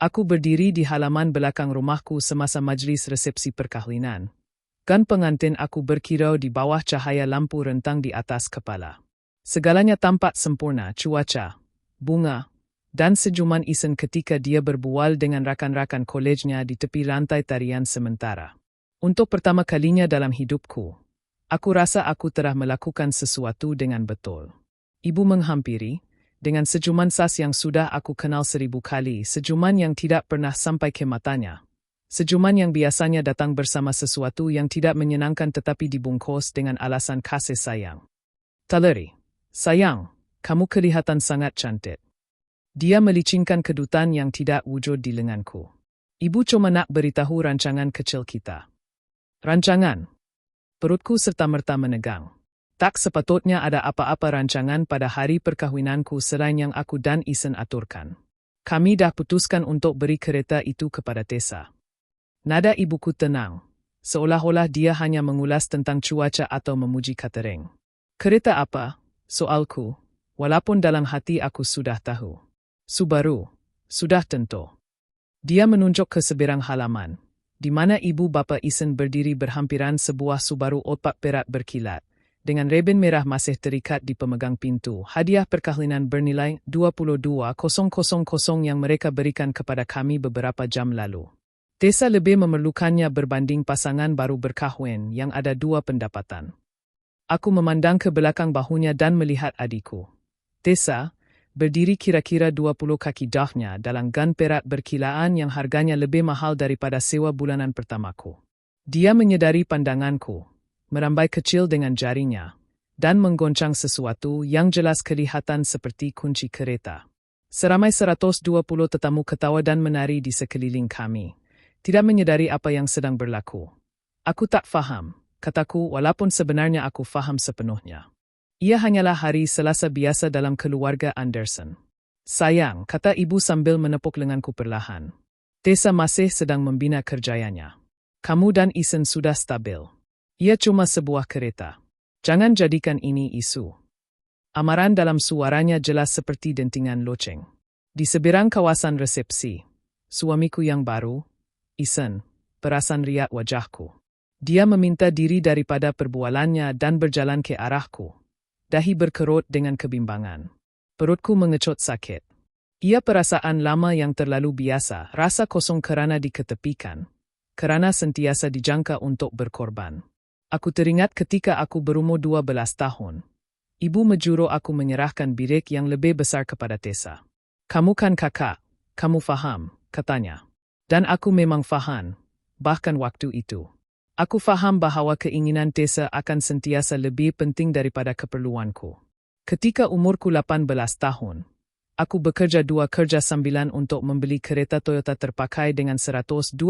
Aku berdiri di halaman belakang rumahku semasa majlis resepsi perkahwinan. Gan pengantin aku berkirau di bawah cahaya lampu rentang di atas kepala. Segalanya tampak sempurna, cuaca, bunga, dan senyuman Isen ketika dia berbual dengan rakan-rakan kolejnya di tepi lantai tarian sementara. Untuk pertama kalinya dalam hidupku, aku rasa aku telah melakukan sesuatu dengan betul. Ibu menghampiri, dengan senyuman sas yang sudah aku kenal 1000 kali, senyuman yang tidak pernah sampai ke matanya. Senyuman yang biasanya datang bersama sesuatu yang tidak menyenangkan tetapi dibungkus dengan alasan kasih sayang. Taleri, sayang, kamu kelihatan sangat cantik. Dia melicingkan kedutan yang tidak wujud di lenganku. Ibu cuma nak beritahu rancangan kecil kita. Rancangan? Perutku serta-merta menegang. Tak sepatutnya ada apa-apa rancangan pada hari perkahwinanku selain yang aku dan Isen aturkan. Kami dah putuskan untuk beri kereta itu kepada Tessa. Nada ibuku tenang, seolah-olah dia hanya mengulas tentang cuaca atau memuji catering. Kereta apa? Soalku, walaupun dalam hati aku sudah tahu. Subaru, sudah tentu. Dia menunjuk ke seberang halaman, di mana ibu bapa Isen berdiri berhampiran sebuah Subaru opak perak berkilat. Dengan reben merah masih terikat di pemegang pintu, hadiah perkahwinan bernilai 22,000 yang mereka berikan kepada kami beberapa jam lalu. Tessa lebih memerlukannya berbanding pasangan baru berkahwin yang ada 2 pendapatan. Aku memandang ke belakang bahunya dan melihat adikku. Tessa, berdiri kira-kira 20 kaki jauhnya dalam gan perak berkilaan yang harganya lebih mahal daripada sewa bulanan pertamaku. Dia menyedari pandanganku, merambai kecil dengan jarinya, dan menggoncang sesuatu yang jelas kelihatan seperti kunci kereta. Seramai 120 tetamu ketawa dan menari di sekeliling kami, tidak menyedari apa yang sedang berlaku. Aku tak faham, kataku walaupun sebenarnya aku faham sepenuhnya. Ia hanyalah hari Selasa biasa dalam keluarga Anderson. Sayang, kata ibu sambil menepuk lenganku perlahan. Tessa masih sedang membina kerjanya. Kamu dan Isen sudah stabil. Ia cuma sebuah kereta. Jangan jadikan ini isu. Amaran dalam suaranya jelas seperti dentingan loceng. Di seberang kawasan resepsi, suamiku yang baru, Isen, perasan riak wajahku. Dia meminta diri daripada perbualannya dan berjalan ke arahku. Dahi berkerut dengan kebimbangan. Perutku mengecut sakit. Ia perasaan lama yang terlalu biasa, rasa kosong kerana diketepikan, kerana sentiasa dijangka untuk berkorban. Aku teringat ketika aku berumur 12 tahun. Ibu menjuru aku menyerahkan bilik yang lebih besar kepada Tessa. Kamu kan kakak, kamu faham, katanya. Dan aku memang faham, bahkan waktu itu. Aku faham bahawa keinginan Tessa akan sentiasa lebih penting daripada keperluanku. Ketika umurku 18 tahun, aku bekerja 2 kerja sambilan untuk membeli kereta Toyota terpakai dengan 120,000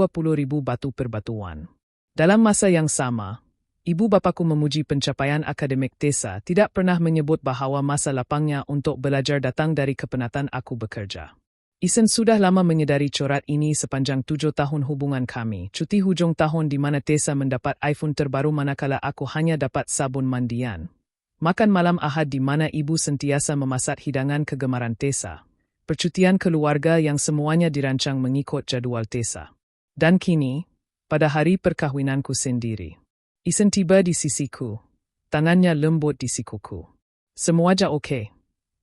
batu perbatuan. Dalam masa yang sama, ibu bapaku memuji pencapaian akademik Tessa, tidak pernah menyebut bahawa masa lapangnya untuk belajar datang dari kepenatan aku bekerja. Isen sudah lama menyedari corak ini sepanjang 7 tahun hubungan kami, cuti hujung tahun di mana Tessa mendapat iPhone terbaru manakala aku hanya dapat sabun mandian. Makan malam Ahad di mana ibu sentiasa memasak hidangan kegemaran Tessa. Percutian keluarga yang semuanya dirancang mengikut jadual Tessa. Dan kini, pada hari perkahwinanku sendiri, Isen tiba di sisiku, tangannya lembut di sikuku. Semuanya oke.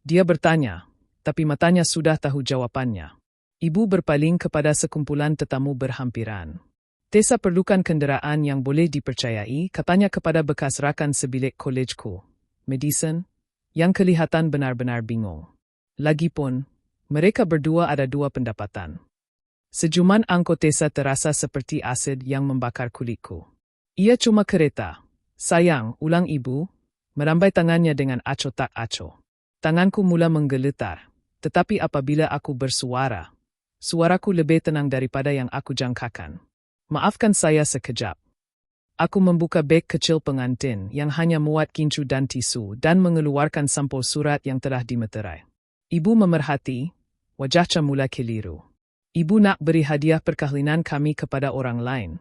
Dia bertanya, tapi matanya sudah tahu jawapannya. Ibu berpaling kepada sekumpulan tetamu berhampiran. Tessa perlukan kenderaan yang boleh dipercayai, katanya kepada bekas rakan sebilik kolejku, Madison, yang kelihatan benar-benar bingung. Lagipun, mereka berdua ada 2 pendapatan. Sejuman angkot Tessa terasa seperti asid yang membakar kulitku. Ia cuma kereta. Sayang, ulang ibu, merambai tangannya dengan acuh tak acuh. Tanganku mula menggeletar, tetapi apabila aku bersuara, suaraku lebih tenang daripada yang aku jangkakan. Maafkan saya sekejap. Aku membuka beg kecil pengantin yang hanya muat kincu dan tisu dan mengeluarkan sampul surat yang telah dimeterai. Ibu memerhati, wajahnya mula keliru. Ibu nak beri hadiah perkahwinan kami kepada orang lain.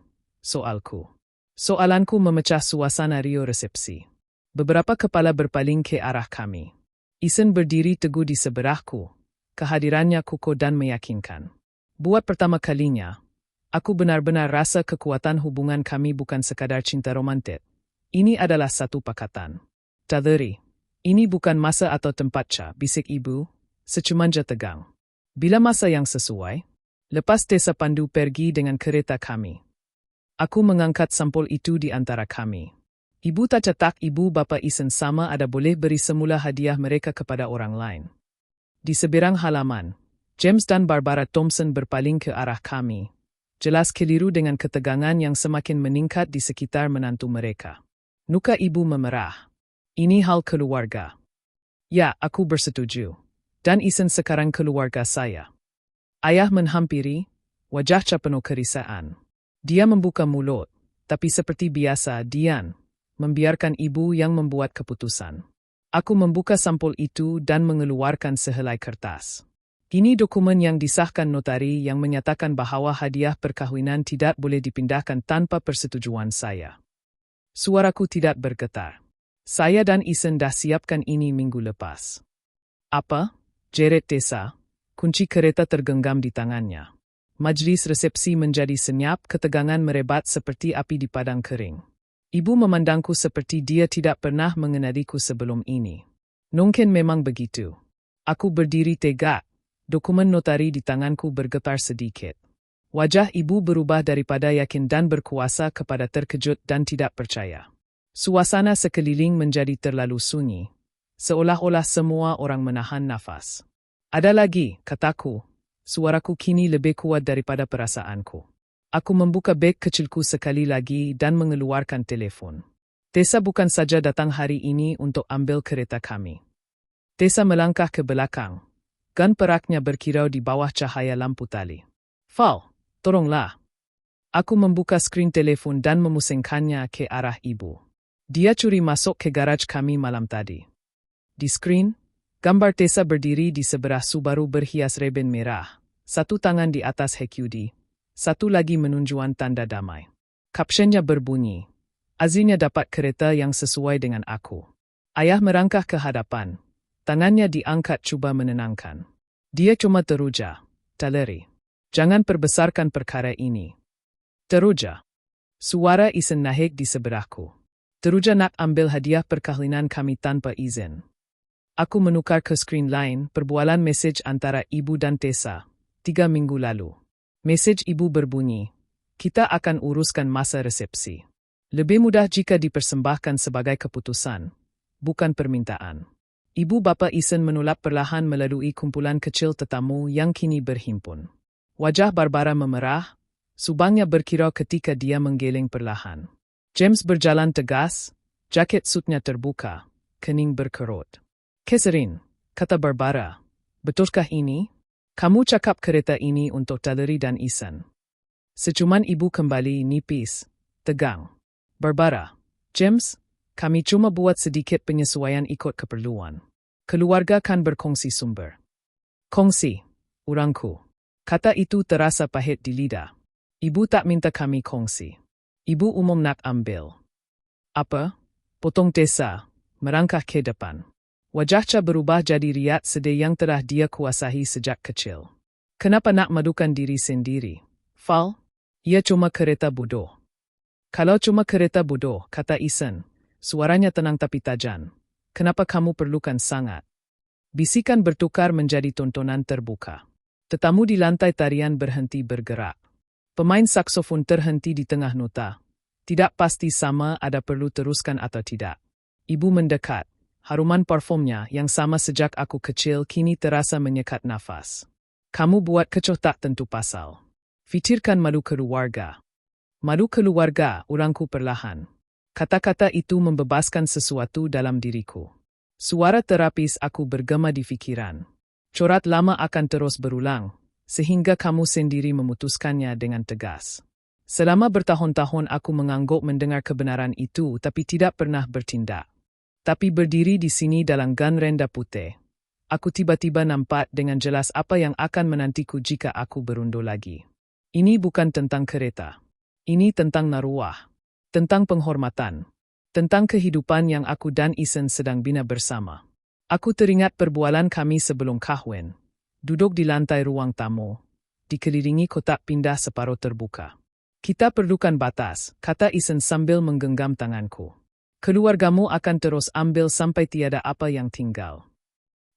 Soalku. Soalanku memecah suasana rio resepsi. Beberapa kepala berpaling ke arah kami. Isen berdiri teguh di sebelahku. Kehadirannya kukuh dan meyakinkan. Buat pertama kalinya, aku benar-benar rasa kekuatan hubungan kami bukan sekadar cinta romantik. Ini adalah satu pakatan. Taleri, ini bukan masa atau tempat bisik ibu, secumanja tegang. Bila masa yang sesuai, lepas Tessa pandu pergi dengan kereta kami. Aku mengangkat sampul itu di antara kami. Ibu tak cetak ibu bapa Isen sama ada boleh beri semula hadiah mereka kepada orang lain. Di seberang halaman, James dan Barbara Thompson berpaling ke arah kami. Jelas keliru dengan ketegangan yang semakin meningkat di sekitar menantu mereka. Nuka ibu memerah. Ini hal keluarga. Ya, aku bersetuju. Dan Isen sekarang keluarga saya. Ayah menghampiri, wajah penuh kerisaan. Dia membuka mulut, tapi seperti biasa, Dian membiarkan ibu yang membuat keputusan. Aku membuka sampul itu dan mengeluarkan sehelai kertas. Ini dokumen yang disahkan notari yang menyatakan bahawa hadiah perkahwinan tidak boleh dipindahkan tanpa persetujuan saya. Suaraku tidak bergetar. Saya dan Isen dah siapkan ini minggu lepas. Apa? Jerit Tessa. Kunci kereta tergenggam di tangannya. Majlis resepsi menjadi senyap, ketegangan merebat seperti api di padang kering. Ibu memandangku seperti dia tidak pernah mengenaliku sebelum ini. Mungkin memang begitu. Aku berdiri tegak. Dokumen notari di tanganku bergetar sedikit. Wajah ibu berubah daripada yakin dan berkuasa kepada terkejut dan tidak percaya. Suasana sekeliling menjadi terlalu sunyi. Seolah-olah semua orang menahan nafas. Ada lagi, kataku. Suaraku kini lebih kuat daripada perasaanku. Aku membuka beg kecilku sekali lagi dan mengeluarkan telefon. Tessa bukan saja datang hari ini untuk ambil kereta kami. Tessa melangkah ke belakang. Gan peraknya berkilau di bawah cahaya lampu tali. Val, tolonglah. Aku membuka skrin telefon dan memusingkannya ke arah ibu. Dia curi masuk ke garaj kami malam tadi. Di skrin, gambar Tessa berdiri di sebelah Subaru berhias reben merah. Satu tangan di atas HQD. Satu lagi menunjukkan tanda damai. Kapsennya berbunyi, "Azinya dapat kereta yang sesuai dengan aku." Ayah merangkah ke hadapan. Tangannya diangkat cuba menenangkan. Dia cuma teruja, "Taleri, jangan perbesarkan perkara ini." Teruja. Suara Isen naik di sebelahku. Teruja nak ambil hadiah perkahwinan kami tanpa izin. Aku menukar ke skrin lain perbualan mesej antara ibu dan Tessa 3 minggu lalu. Mesej ibu berbunyi, "Kita akan uruskan masa resepsi. Lebih mudah jika dipersembahkan sebagai keputusan, bukan permintaan." Ibu bapa Isen menolak perlahan melalui kumpulan kecil tetamu yang kini berhimpun. Wajah Barbara memerah, subangnya berkilau ketika dia menggeleng perlahan. James berjalan tegas, jaket sutnya terbuka, kening berkerut. "Catherine," kata Barbara, "betulkah ini? Kamu cakap kereta ini untuk Taleri dan Isen." Secuman ibu kembali nipis, tegang. "Barbara, James, kami cuma buat sedikit penyesuaian ikut keperluan. Keluarga kan berkongsi sumber." "Kongsi, urangku." Kata itu terasa pahit di lidah. Ibu tak minta kami kongsi. Ibu umum nak ambil. "Apa?" potong Tessa, merangkah ke depan. Wajahnya berubah jadi riat sedih yang telah dia kuasai sejak kecil. "Kenapa nak madukan diri sendiri, Val? Ia cuma kereta bodoh." "Kalau cuma kereta bodoh," kata Isen, suaranya tenang tapi tajam. "Kenapa kamu perlukan sangat?" Bisikan bertukar menjadi tontonan terbuka. Tetamu di lantai tarian berhenti bergerak. Pemain saksofon terhenti di tengah nota. Tidak pasti sama ada perlu teruskan atau tidak. Ibu mendekat. Haruman parfumnya yang sama sejak aku kecil kini terasa menyekat nafas. "Kamu buat kecoh tak tentu pasal. Fikirkan malu keluarga." "Malu keluarga," urangku perlahan. Kata-kata itu membebaskan sesuatu dalam diriku. Suara terapis aku bergema di fikiran. Corat lama akan terus berulang, sehingga kamu sendiri memutuskannya dengan tegas. Selama bertahun-tahun aku mengangguk mendengar kebenaran itu tapi tidak pernah bertindak. Tapi berdiri di sini dalam gan renda putih, aku tiba-tiba nampak dengan jelas apa yang akan menantiku jika aku berundur lagi. Ini bukan tentang kereta. Ini tentang naruah. Tentang penghormatan. Tentang kehidupan yang aku dan Isen sedang bina bersama. Aku teringat perbualan kami sebelum kahwin. Duduk di lantai ruang tamu. dikelilingi kotak pindah separuh terbuka. Kita perlukan batas, kata Isen sambil menggenggam tanganku. Keluargamu akan terus ambil sampai tiada apa yang tinggal.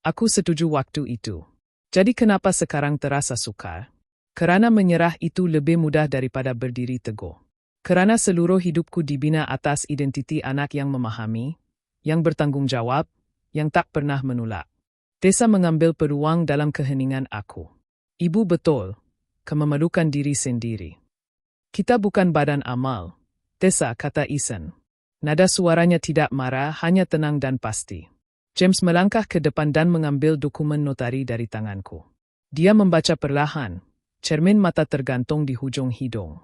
Aku setuju waktu itu. Jadi kenapa sekarang terasa sukar? Kerana menyerah itu lebih mudah daripada berdiri teguh. Kerana seluruh hidupku dibina atas identiti anak yang memahami, yang bertanggung jawab, yang tak pernah menolak. Tessa mengambil peluang dalam keheningan aku. Ibu betul, memerlukan diri sendiri. Kita bukan badan amal, Tessa, kata Isen. Nada suaranya tidak marah, hanya tenang dan pasti. James melangkah ke depan dan mengambil dokumen notari dari tanganku. Dia membaca perlahan, cermin mata tergantung di hujung hidung.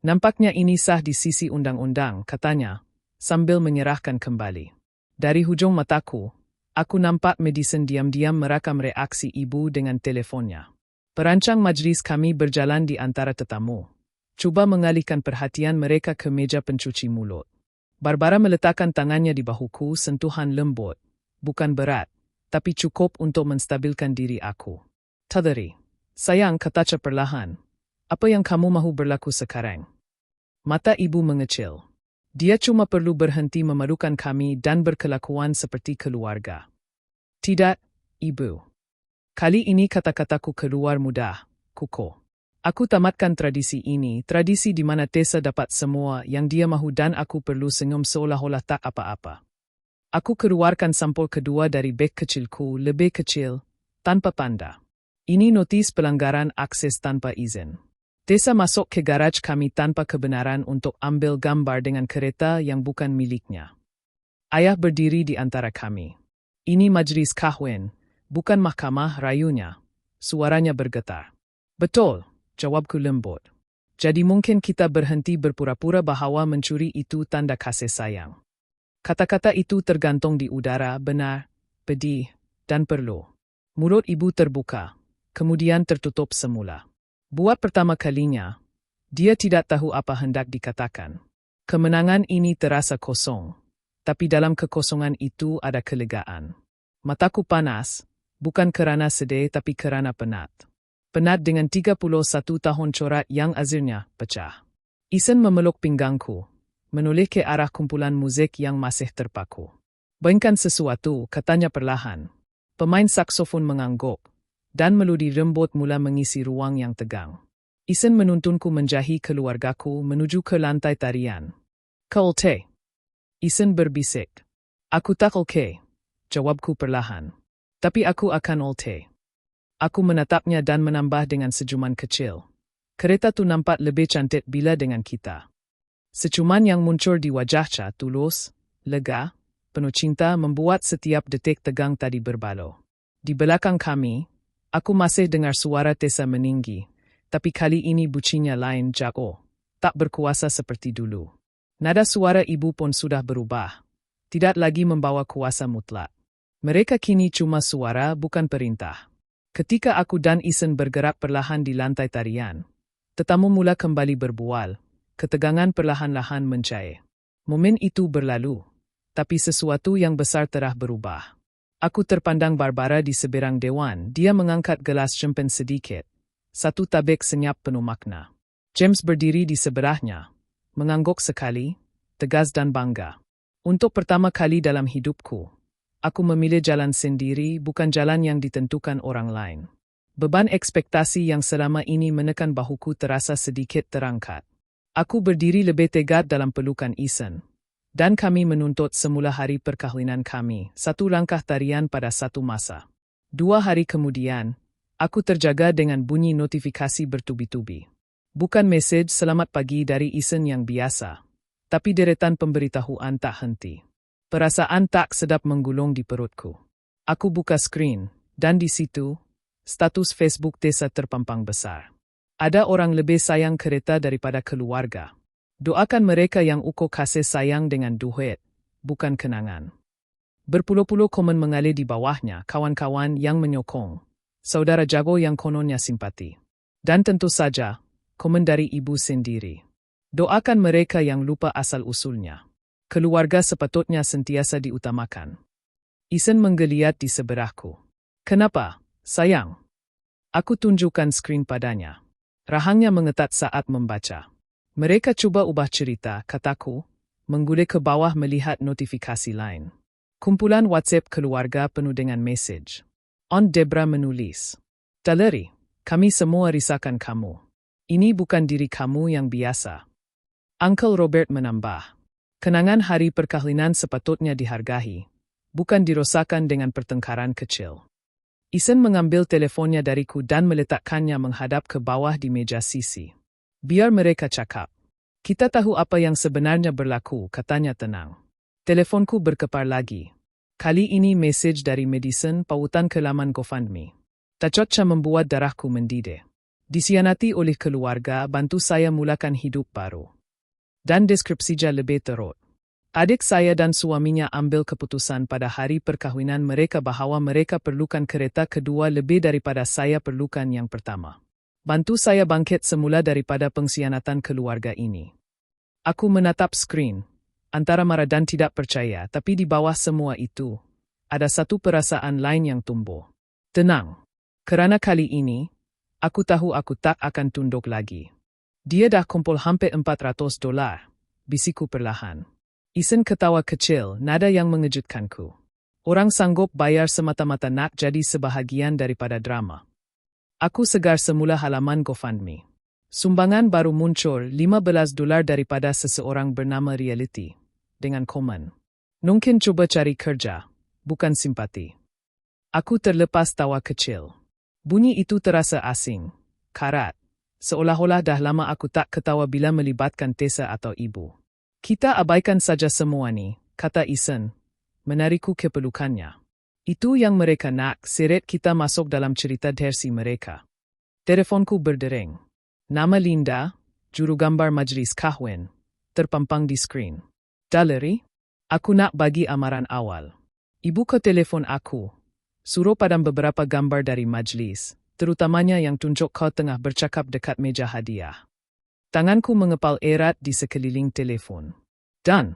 Nampaknya ini sah di sisi undang-undang, katanya, sambil menyerahkan kembali. Dari hujung mataku, aku nampak Madison diam-diam merakam reaksi ibu dengan teleponnya. Perancang majlis kami berjalan di antara tetamu. Cuba mengalihkan perhatian mereka ke meja pencuci mulut. Barbara meletakkan tangannya di bahuku, sentuhan lembut. Bukan berat, tapi cukup untuk menstabilkan diri aku. Tadari, sayang, kata perlahan. Apa yang kamu mahu berlaku sekarang? Mata ibu mengecil. Dia cuma perlu berhenti memerlukan kami dan berkelakuan seperti keluarga. Tidak, ibu. Kali ini kata-kataku keluar mudah, kukuh. Aku tamatkan tradisi ini, tradisi di mana Tessa dapat semua yang dia mahu dan aku perlu senyum seolah-olah tak apa-apa. Aku keluarkan sampul kedua dari beg kecilku, lebih kecil, tanpa tanda. Ini notis pelanggaran akses tanpa izin. Tessa masuk ke garaj kami tanpa kebenaran untuk ambil gambar dengan kereta yang bukan miliknya. Ayah berdiri di antara kami. Ini majlis kahwin, bukan mahkamah, rayunya. Suaranya bergetar. Betul, jawabku lembut. Jadi mungkin kita berhenti berpura-pura bahwa mencuri itu tanda kasih sayang. Kata-kata itu tergantung di udara, benar, pedih, dan perlu. Mulut ibu terbuka, kemudian tertutup semula. Buat pertama kalinya, dia tidak tahu apa hendak dikatakan. Kemenangan ini terasa kosong, tapi dalam kekosongan itu ada kelegaan. Mataku panas, bukan kerana sedih tapi kerana penat. Penat dengan 31 tahun corak yang akhirnya pecah. Isen memeluk pinggangku, menoleh ke arah kumpulan muzik yang masih terpaku. Bayangkan sesuatu, katanya perlahan. Pemain saksofon mengangguk, dan melodi lembut mula mengisi ruang yang tegang. Isen menuntunku menjahi keluargaku menuju ke lantai tarian. Kau oke? Isen berbisik. Aku tak oke, jawabku perlahan. Tapi aku akan oke. Aku menatapnya dan menambah dengan senyuman kecil. Kereta tu nampak lebih cantik bila dengan kita. Secuman yang muncul di wajahnya tulus, lega, penuh cinta membuat setiap detik tegang tadi berbaloi. Di belakang kami, aku masih dengar suara Tessa meninggi, tapi kali ini bunyinya lain, jago, tak berkuasa seperti dulu. Nada suara ibu pun sudah berubah, tidak lagi membawa kuasa mutlak. Mereka kini cuma suara, bukan perintah. Ketika aku dan Isen bergerak perlahan di lantai tarian, tetamu mula kembali berbual. Ketegangan perlahan-lahan mencair. Momen itu berlalu, tapi sesuatu yang besar telah berubah. Aku terpandang Barbara di seberang dewan. Dia mengangkat gelas champagne sedikit. Satu tabik senyap penuh makna. James berdiri di sebelahnya, mengangguk sekali, tegas dan bangga. Untuk pertama kali dalam hidupku, aku memilih jalan sendiri, bukan jalan yang ditentukan orang lain. Beban ekspektasi yang selama ini menekan bahuku terasa sedikit terangkat. Aku berdiri lebih tegak dalam pelukan Isen. Dan kami menuntut semula hari perkahwinan kami, satu langkah tarian pada satu masa. 2 hari kemudian, aku terjaga dengan bunyi notifikasi bertubi-tubi. Bukan mesej selamat pagi dari Isen yang biasa, tapi deretan pemberitahuan tak henti. Perasaan tak sedap menggulung di perutku. Aku buka skrin, dan di situ, status Facebook Tessa terpampang besar. Ada orang lebih sayang kereta daripada keluarga. Doakan mereka yang ukur kasih sayang dengan duit, bukan kenangan. Berpuluh-puluh komen mengalir di bawahnya, kawan-kawan yang menyokong, saudara jago yang kononnya simpati. Dan tentu saja, komen dari ibu sendiri. Doakan mereka yang lupa asal-usulnya. Keluarga sepatutnya sentiasa diutamakan. Isen menggeliat di sebelahku. Kenapa, sayang? Aku tunjukkan skrin padanya. Rahangnya mengetat saat membaca. Mereka cuba ubah cerita, kataku, menggulai ke bawah melihat notifikasi lain. Kumpulan WhatsApp keluarga penuh dengan mesej. Aunt Debra menulis, "Daleri, kami semua risaukan kamu. Ini bukan diri kamu yang biasa." Uncle Robert menambah, "Kenangan hari perkahwinan sepatutnya dihargai, bukan dirosakkan dengan pertengkaran kecil." Isen mengambil teleponnya dariku dan meletakkannya menghadap ke bawah di meja sisi. "Biar mereka cakap. Kita tahu apa yang sebenarnya berlaku," katanya tenang. Teleponku berkepar lagi. Kali ini mesej dari Madison pautan ke laman GoFundMe. Tacotnya membuat darahku mendidih. Disianati oleh keluarga, bantu saya mulakan hidup baru. Dan deskripsinya lebih teruk. Adik saya dan suaminya ambil keputusan pada hari perkahwinan mereka bahawa mereka perlukan kereta kedua lebih daripada saya perlukan yang pertama. Bantu saya bangkit semula daripada pengkhianatan keluarga ini. Aku menatap skrin, antara marah dan tidak percaya, tapi di bawah semua itu, ada satu perasaan lain yang tumbuh. Tenang. Kerana kali ini, aku tahu aku tak akan tunduk lagi. Dia dah kumpul hampir $400, bisiku perlahan. Isen ketawa kecil, nada yang mengejutkanku. Orang sanggup bayar semata-mata nak jadi sebahagian daripada drama. Aku segar semula halaman GoFundMe. Sumbangan baru muncul $15 daripada seseorang bernama Reality. Dengan komen, "Mungkin cuba cari kerja, bukan simpati." Aku terlepas tawa kecil. Bunyi itu terasa asing, karat. Seolah-olah dah lama aku tak ketawa bila melibatkan Tessa atau ibu. "Kita abaikan saja semua ni," kata Isen, menarikku ke pelukannya. "Itu yang mereka nak, seret kita masuk dalam cerita versi mereka." Telefonku berdering. Nama Linda, juru gambar majlis kahwin, terpampang di skrin. "Daleri, aku nak bagi amaran awal." Ibu ke telefon aku. Suruh padam beberapa gambar dari majlis, terutamanya yang tunjuk kau tengah bercakap dekat meja hadiah. Tanganku mengepal erat di sekeliling telefon. "Dan,"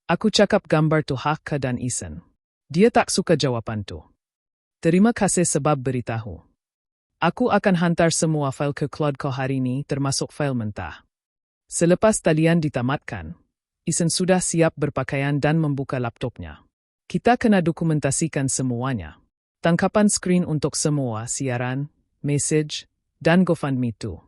aku cakap gambar tu Hakka dan Isen. Dia tak suka jawapan tu. "Terima kasih sebab beritahu. Aku akan hantar semua fail ke cloud kau hari ini termasuk fail mentah." Selepas talian ditamatkan, Isen sudah siap berpakaian dan membuka laptopnya. "Kita kena dokumentasikan semuanya. Tangkapan skrin untuk semua siaran, mesej, dan GoFundMe tu."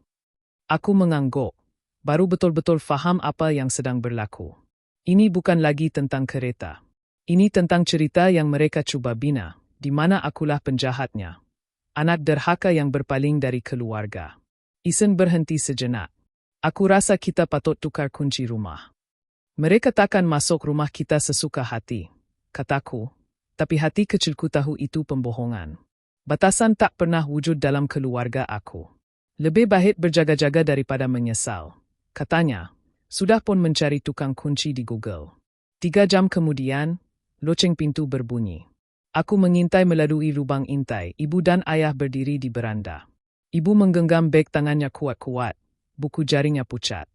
Aku mengangguk. Baru betul-betul faham apa yang sedang berlaku. Ini bukan lagi tentang kereta. Ini tentang cerita yang mereka cuba bina, di mana akulah penjahatnya. Anak derhaka yang berpaling dari keluarga. Isen berhenti sejenak. "Aku rasa kita patut tukar kunci rumah. Mereka takkan masuk rumah kita sesuka hati," kataku, tapi hati kecilku tahu itu pembohongan. Batasan tak pernah wujud dalam keluarga aku. "Lebih baik berjaga-jaga daripada menyesal," katanya, sudah pun mencari tukang kunci di Google. 3 jam kemudian, loceng pintu berbunyi. Aku mengintai melalui lubang intai, ibu dan ayah berdiri di beranda. Ibu menggenggam beg tangannya kuat-kuat, buku jaringnya pucat.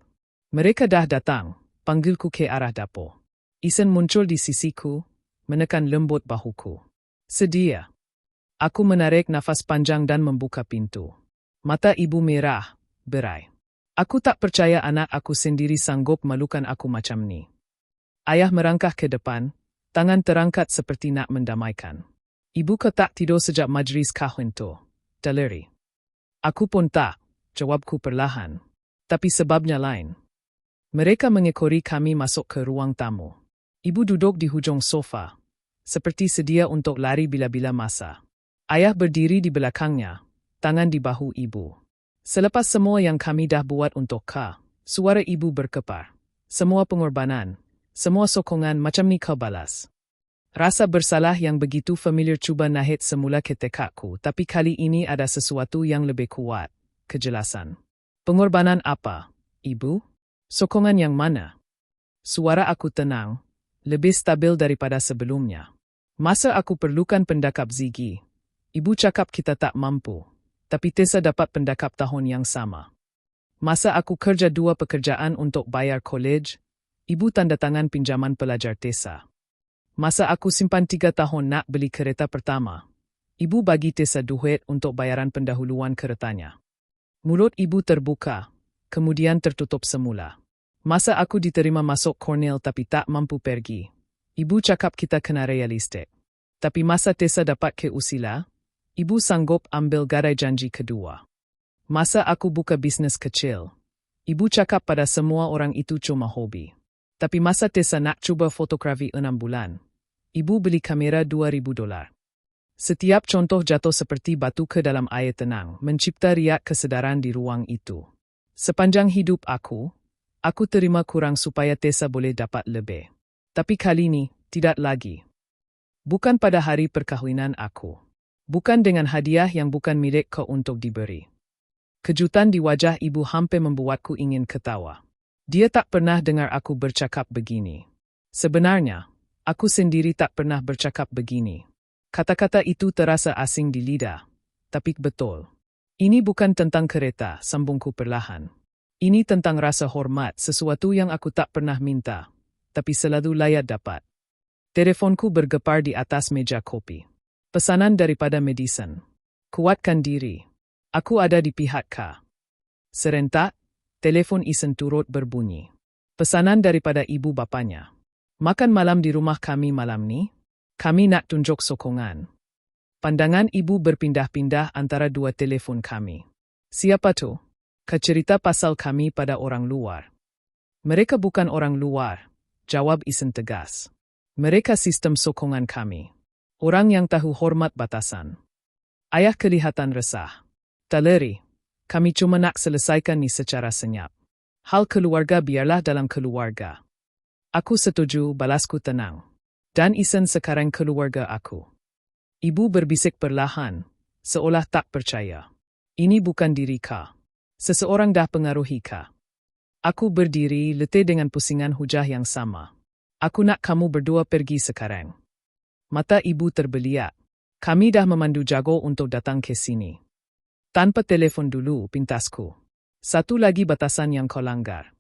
"Mereka dah datang," panggilku ke arah dapur. Isen muncul di sisiku, menekan lembut bahuku. "Sedia." Aku menarik nafas panjang dan membuka pintu. Mata ibu merah, berai. Aku tak percaya anak aku sendiri sanggup malukan aku macam ni. Ayah merangkah ke depan, tangan terangkat seperti nak mendamaikan. "Ibu ke tak tidur sejak majlis kahwin tu, Daleri?" "Aku pun tak," jawabku perlahan. "Tapi sebabnya lain." Mereka mengekori kami masuk ke ruang tamu. Ibu duduk di hujung sofa, seperti sedia untuk lari bila-bila masa. Ayah berdiri di belakangnya, tangan di bahu ibu. "Selepas semua yang kami dah buat untuk kau," suara ibu berkepar. "Semua pengorbanan, semua sokongan macam ni kau balas." Rasa bersalah yang begitu familiar cuba nahit semula ke tekadku, tapi kali ini ada sesuatu yang lebih kuat, kejelasan. "Pengorbanan apa, ibu? Sokongan yang mana?" Suara aku tenang, lebih stabil daripada sebelumnya. "Masa aku perlukan pendakap Ziggy, ibu cakap kita tak mampu. Tapi Tessa dapat pendakap tahun yang sama. Masa aku kerja 2 pekerjaan untuk bayar kolej, ibu tanda tangan pinjaman pelajar Tessa. Masa aku simpan 3 tahun nak beli kereta pertama, ibu bagi Tessa duit untuk bayaran pendahuluan keretanya. Mulut ibu terbuka, kemudian tertutup semula. Masa aku diterima masuk Cornell tapi tak mampu pergi. Ibu cakap kita kena realistik. Tapi masa Tessa dapat ke Usila, ibu sanggup ambil gadai janji kedua. Masa aku buka bisnes kecil, ibu cakap pada semua orang itu cuma hobi. Tapi masa Tessa nak cuba fotografi 6 bulan, ibu beli kamera $2,000. Setiap contoh jatuh seperti batu ke dalam air tenang, mencipta riak kesedaran di ruang itu. Sepanjang hidup aku terima kurang supaya Tessa boleh dapat lebih. Tapi kali ini, tidak lagi. Bukan pada hari perkahwinan aku. Bukan dengan hadiah yang bukan milik kau untuk diberi. Kejutan di wajah ibu hampir membuatku ingin ketawa. Dia tak pernah dengar aku bercakap begini. Sebenarnya, aku sendiri tak pernah bercakap begini. Kata-kata itu terasa asing di lidah. Tapi betul. Ini bukan tentang kereta, sambungku perlahan. Ini tentang rasa hormat, sesuatu yang aku tak pernah minta, tapi selalu layak dapat. Teleponku bergepar di atas meja kopi. Pesanan daripada Madison. Kuatkan diri. Aku ada di pihak K. Serentak, telepon Isen turut berbunyi. Pesanan daripada ibu bapanya. Makan malam di rumah kami malam ni? Kami nak tunjuk sokongan. Pandangan ibu berpindah-pindah antara dua telefon kami. Siapa tu? Kau cerita pasal kami pada orang luar. Mereka bukan orang luar, jawab Isen tegas. Mereka sistem sokongan kami. Orang yang tahu hormat batasan. Ayah kelihatan resah. Taleri, kami cuma nak selesaikan ni secara senyap. Hal keluarga biarlah dalam keluarga. Aku setuju, balasku tenang. Dan Isen sekarang keluarga aku. Ibu berbisik perlahan, seolah tak percaya. Ini bukan diri Ka. Seseorang dah pengaruhi Ka. Aku berdiri, letih dengan pusingan hujah yang sama. Aku nak kamu berdua pergi sekarang. Mata ibu terbeliak. Kami dah memandu jago untuk datang ke sini. Tanpa telefon dulu, pintasku. Satu lagi batasan yang kau langgar.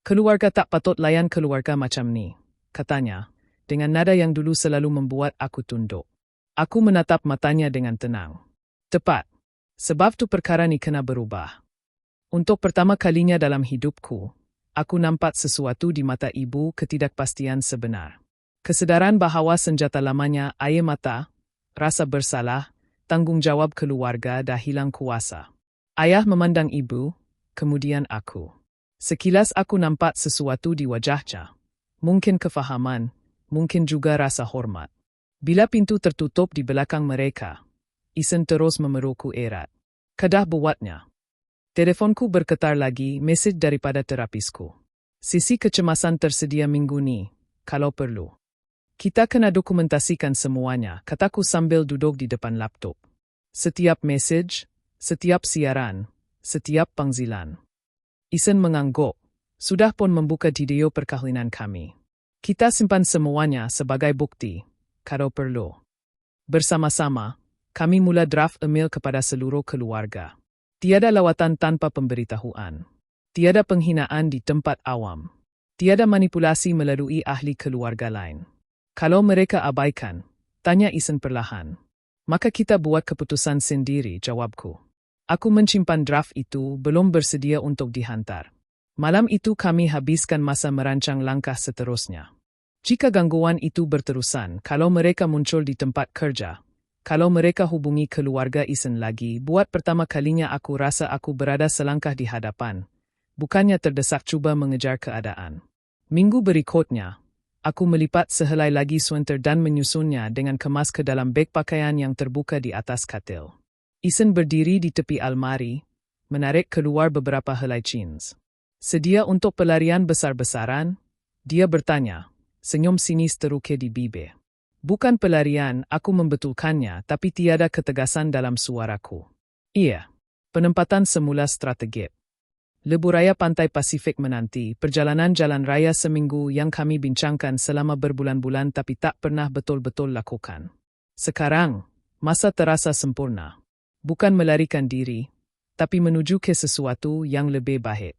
Keluarga tak patut layan keluarga macam ni, katanya, dengan nada yang dulu selalu membuat aku tunduk. Aku menatap matanya dengan tenang. Tepat. Sebab tu perkara ni kena berubah. Untuk pertama kalinya dalam hidupku, aku nampak sesuatu di mata ibu, ketidakpastian sebenar. Kesedaran bahawa senjata lamanya air mata, rasa bersalah, tanggungjawab keluarga dah hilang kuasa. Ayah memandang ibu, kemudian aku. Sekilas aku nampak sesuatu di wajahnya. Mungkin kefahaman, mungkin juga rasa hormat. Bila pintu tertutup di belakang mereka, Isen terus memelukku erat. Kedah buatnya. Teleponku bergetar lagi, mesej daripada terapisku. Sisi kecemasan tersedia minggu ni, kalau perlu. Kita kena dokumentasikan semuanya, kataku sambil duduk di depan laptop. Setiap mesej, setiap siaran, setiap panggilan. Isen mengangguk. Sudah pun membuka video perkahwinan kami. Kita simpan semuanya sebagai bukti, kalau perlu. Bersama-sama, kami mula draft email kepada seluruh keluarga. Tiada lawatan tanpa pemberitahuan. Tiada penghinaan di tempat awam. Tiada manipulasi melalui ahli keluarga lain. Kalau mereka abaikan, tanya Isen perlahan. Maka kita buat keputusan sendiri, jawabku. Aku menyimpan draft itu, belum bersedia untuk dihantar. Malam itu kami habiskan masa merancang langkah seterusnya. Jika gangguan itu berterusan, kalau mereka muncul di tempat kerja, kalau mereka hubungi keluarga Isen lagi, buat pertama kalinya aku rasa aku berada selangkah di hadapan. Bukannya terdesak cuba mengejar keadaan. Minggu berikutnya, aku melipat sehelai lagi sweater dan menyusunnya dengan kemas ke dalam beg pakaian yang terbuka di atas katil. Isen berdiri di tepi almari, menarik keluar beberapa helai jeans. Sedia untuk pelarian besar-besaran? Dia bertanya, senyum sinis terukir di bibir. Bukan pelarian, aku membetulkannya, tapi tiada ketegasan dalam suaraku. Iya, penempatan semula strategik. Lebuh raya pantai Pasifik menanti, perjalanan jalan raya seminggu yang kami bincangkan selama berbulan-bulan tapi tak pernah betul-betul lakukan. Sekarang, masa terasa sempurna. Bukan melarikan diri, tapi menuju ke sesuatu yang lebih baik.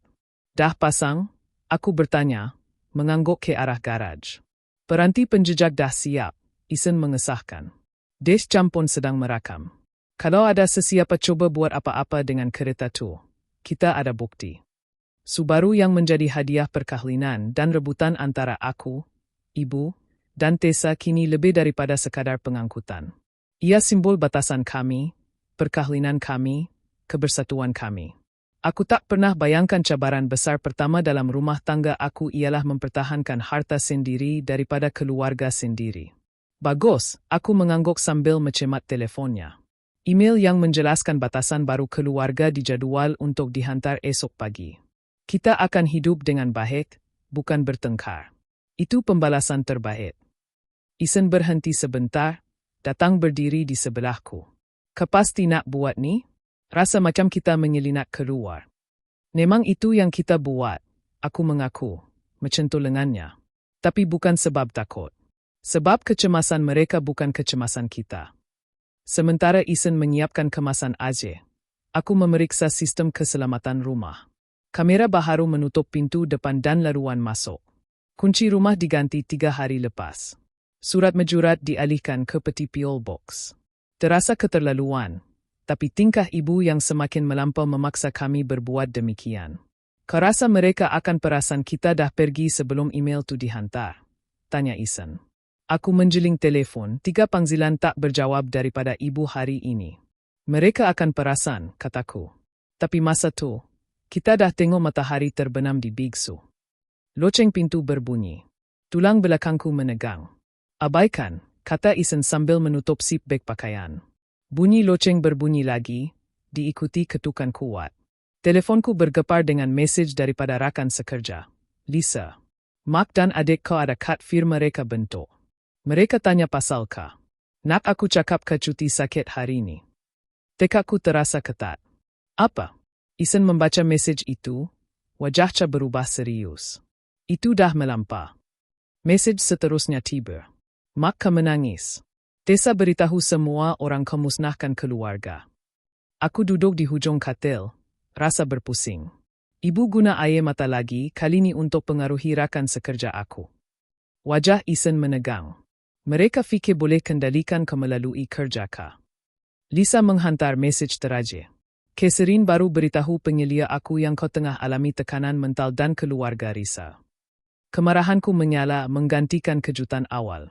Dah pasang? Aku bertanya, mengangguk ke arah garaj. Peranti penjejak dah siap, Isen mengesahkan. Desk jam pun sedang merakam. Kalau ada sesiapa cuba buat apa-apa dengan kereta tu, kita ada bukti. Subaru yang menjadi hadiah perkahwinan dan rebutan antara aku, ibu, dan Tessa kini lebih daripada sekadar pengangkutan. Ia simbol batasan kami, perkahwinan kami, kebersatuan kami. Aku tak pernah bayangkan cabaran besar pertama dalam rumah tangga aku ialah mempertahankan harta sendiri daripada keluarga sendiri. Bagus, aku mengangguk sambil mencemat telefonnya. Email yang menjelaskan batasan baru keluarga dijadual untuk dihantar esok pagi. Kita akan hidup dengan baik, bukan bertengkar. Itu pembalasan terbaik. Isen berhenti sebentar, datang berdiri di sebelahku. Kepasti nak buat ni? Rasa macam kita menyelinap keluar. Memang itu yang kita buat, aku mengaku, mencentul lengannya. Tapi bukan sebab takut. Sebab kecemasan mereka bukan kecemasan kita. Sementara Isen menyiapkan kemasan aje, aku memeriksa sistem keselamatan rumah. Kamera baharu menutup pintu depan dan laluan masuk. Kunci rumah diganti 3 hari lepas. Surat mejurat dialihkan ke peti PO Box. Terasa keterlaluan, tapi tingkah ibu yang semakin melampau memaksa kami berbuat demikian. Kerasa mereka akan perasan kita dah pergi sebelum email tu dihantar? Tanya Isen. Aku menjeling telefon, 3 panggilan tak berjawab daripada ibu hari ini. Mereka akan perasan, kataku. Tapi masa tu, kita dah tengok matahari terbenam di biksu. Loceng pintu berbunyi. Tulang belakangku menegang. Abaikan, kata Isen sambil menutup sip beg pakaian. Bunyi loceng berbunyi lagi, diikuti ketukan kuat. Telefonku bergepar dengan mesej daripada rakan sekerja. Lisa, Mak dan adik kau ada kad firma mereka bentuk. Mereka tanya pasal kah? Nak aku cakap ke cuti sakit hari ini? Tekadku terasa ketat. Apa? Isen membaca mesej itu, wajahnya berubah serius. Itu dah melampau. Mesej seterusnya tiba. Mak menangis. Tessa beritahu semua orang kau musnahkan keluarga. Aku duduk di hujung katil, rasa berpusing. Ibu guna air mata lagi kali ini untuk pengaruhi rakan sekerja aku. Wajah Isen menegang. Mereka fikir boleh kendalikan kau melalui kerja kah? Lisa menghantar mesej terakhir. Keserin baru beritahu penyelia aku yang kau tengah alami tekanan mental dan keluarga risau. Kemarahanku menyala menggantikan kejutan awal.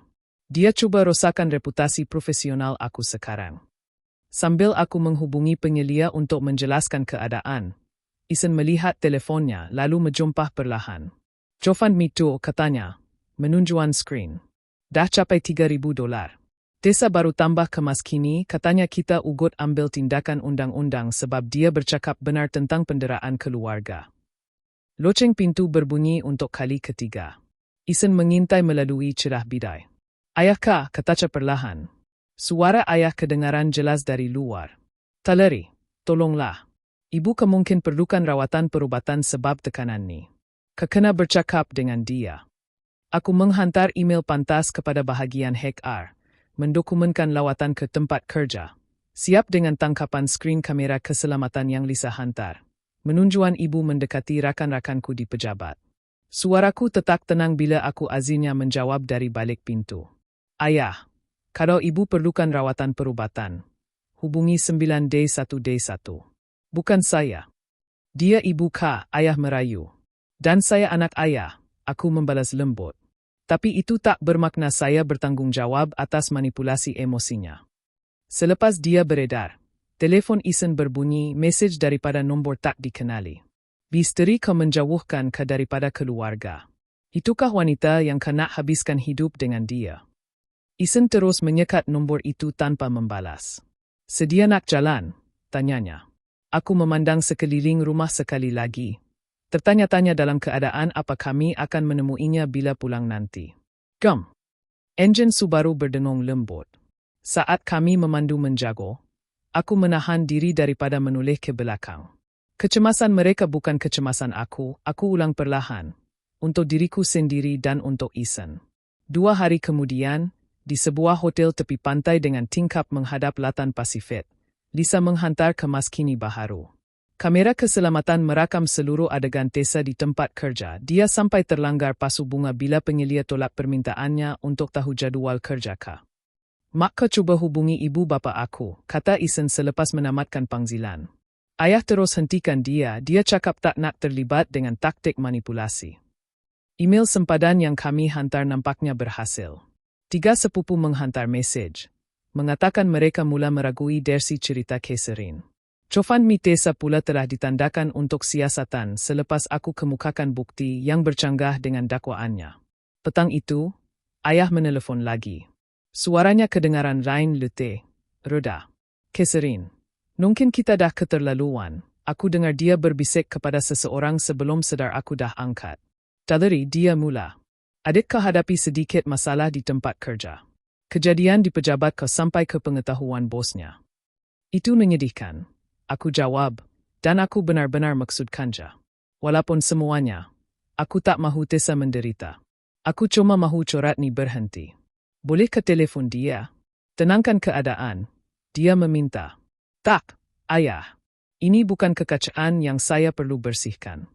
Dia cuba rosakkan reputasi profesional aku sekarang. Sambil aku menghubungi penyelia untuk menjelaskan keadaan, Isen melihat telefonnya lalu menjumpah perlahan. Jovan Mito, katanya, menunjukan skrin. Dah capai $3,000. Tessa baru tambah kemas kini, katanya kita ugut ambil tindakan undang-undang sebab dia bercakap benar tentang penderaan keluarga. Loceng pintu berbunyi untuk kali ketiga. Isen mengintai melalui cerah bidai. Ayahkah, kataca perlahan. Suara ayah kedengaran jelas dari luar. Taleri, tolonglah. Ibu kemungkin perlukan rawatan perubatan sebab tekanan ni. Kekena bercakap dengan dia. Aku menghantar email pantas kepada bahagian HR. Mendokumenkan lawatan ke tempat kerja. Siap dengan tangkapan skrin kamera keselamatan yang Lisa hantar. Menunjukan ibu mendekati rakan-rakanku di pejabat. Suaraku tetap tenang bila aku azinya menjawab dari balik pintu. Ayah, kalau ibu perlukan rawatan perubatan, hubungi 9D1D1. Bukan saya. Dia ibu kah, ayah merayu. Dan saya anak ayah, aku membalas lembut. Tapi itu tak bermakna saya bertanggung jawab atas manipulasi emosinya. Selepas dia beredar, telefon Isen berbunyi mesej daripada nombor tak dikenali. Bisteri kau menjauhkan ke daripada keluarga. Itukah wanita yang kena habiskan hidup dengan dia? Isen terus menyekat nombor itu tanpa membalas. Sedia nak jalan? Tanyanya. Aku memandang sekeliling rumah sekali lagi. Tertanya-tanya dalam keadaan apa kami akan menemuinya bila pulang nanti. Gem. Enjin Subaru berdengung lembut. Saat kami memandu menjago, aku menahan diri daripada menoleh ke belakang. Kecemasan mereka bukan kecemasan aku ulang perlahan. Untuk diriku sendiri dan untuk Isen. 2 hari kemudian, di sebuah hotel tepi pantai dengan tingkap menghadap Lautan Pasifik, Lisa menghantar kemas kini baharu. Kamera keselamatan merakam seluruh adegan Tessa di tempat kerja. Dia sampai terlanggar pasu bunga bila penyelia tolak permintaannya untuk tahu jadual kerja kah. Mak kau cuba hubungi ibu bapa aku, kata Isen selepas menamatkan panggilan. Ayah terus hentikan dia cakap tak nak terlibat dengan taktik manipulasi. Email sempadan yang kami hantar nampaknya berhasil. 3 sepupu menghantar mesej, mengatakan mereka mula meragui versi cerita Catherine. GoFundMe Tessa pula telah ditandakan untuk siasatan selepas aku kemukakan bukti yang bercanggah dengan dakwaannya. Petang itu, ayah menelefon lagi. Suaranya kedengaran rain letih. Reda. Catherine, mungkin kita dah keterlaluan. Aku dengar dia berbisik kepada seseorang sebelum sedar aku dah angkat. Dari dia mula. Adik kau hadapi sedikit masalah di tempat kerja. Kejadian di pejabat kau sampai ke pengetahuan bosnya. Itu menyedihkan. Aku jawab, dan aku benar-benar maksudkannya. Walaupun semuanya, aku tak mahu Tessa menderita. Aku cuma mahu corat ni berhenti. Boleh ke telefon dia? Tenangkan keadaan. Dia meminta. Tak, ayah. Ini bukan kekacauan yang saya perlu bersihkan.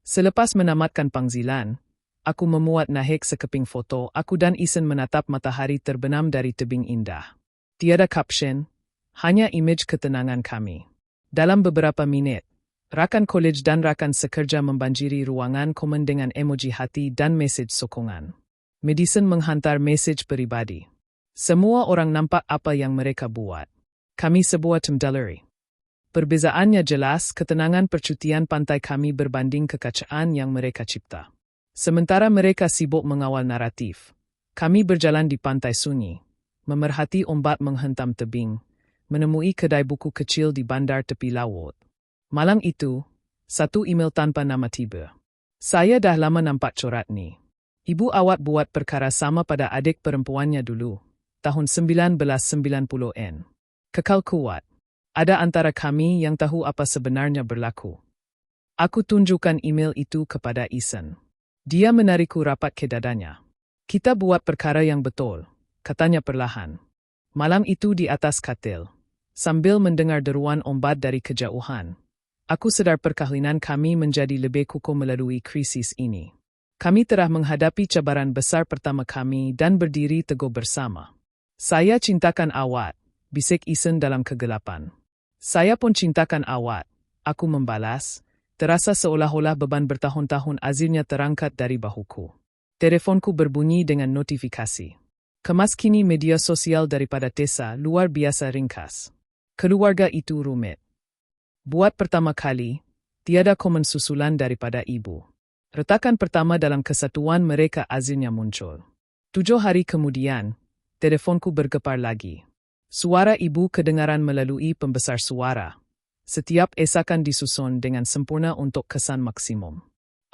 Selepas menamatkan panggilan, aku memuat naik sekeping foto aku dan Isen menatap matahari terbenam dari tebing indah. Tiada caption, hanya imej ketenangan kami. Dalam beberapa minit, rakan kolej dan rakan sekerja membanjiri ruangan komen dengan emoji hati dan mesej sokongan. Madison menghantar mesej pribadi. Semua orang nampak apa yang mereka buat. Kami sebuah tim dalari. Perbezaannya jelas, ketenangan percutian pantai kami berbanding kekacauan yang mereka cipta. Sementara mereka sibuk mengawal naratif, kami berjalan di pantai sunyi, memerhati ombak menghentam tebing, menemui kedai buku kecil di bandar tepi laut. Malam itu, satu email tanpa nama tiba. Saya dah lama nampak corat ni. Ibu awak buat perkara sama pada adik perempuannya dulu, tahun 1990-an. Kekal kuat. Ada antara kami yang tahu apa sebenarnya berlaku. Aku tunjukkan email itu kepada Isen. Dia menarikku rapat ke dadanya. Kita buat perkara yang betul, katanya perlahan. Malam itu di atas katil, sambil mendengar deruan ombak dari kejauhan, aku sedar perkahwinan kami menjadi lebih kukuh melalui krisis ini. Kami telah menghadapi cabaran besar pertama kami dan berdiri teguh bersama. Saya cintakan awak, bisik Isen dalam kegelapan. Saya pun cintakan awak, aku membalas, terasa seolah-olah beban bertahun-tahun akhirnya terangkat dari bahuku. Teleponku berbunyi dengan notifikasi. Kemas kini media sosial daripada Tessa luar biasa ringkas. Keluarga itu rumit. Buat pertama kali, tiada komen susulan daripada ibu. Retakan pertama dalam kesatuan mereka akhirnya muncul. 7 hari kemudian, teleponku bergepar lagi. Suara ibu kedengaran melalui pembesar suara. Setiap esakan disusun dengan sempurna untuk kesan maksimum.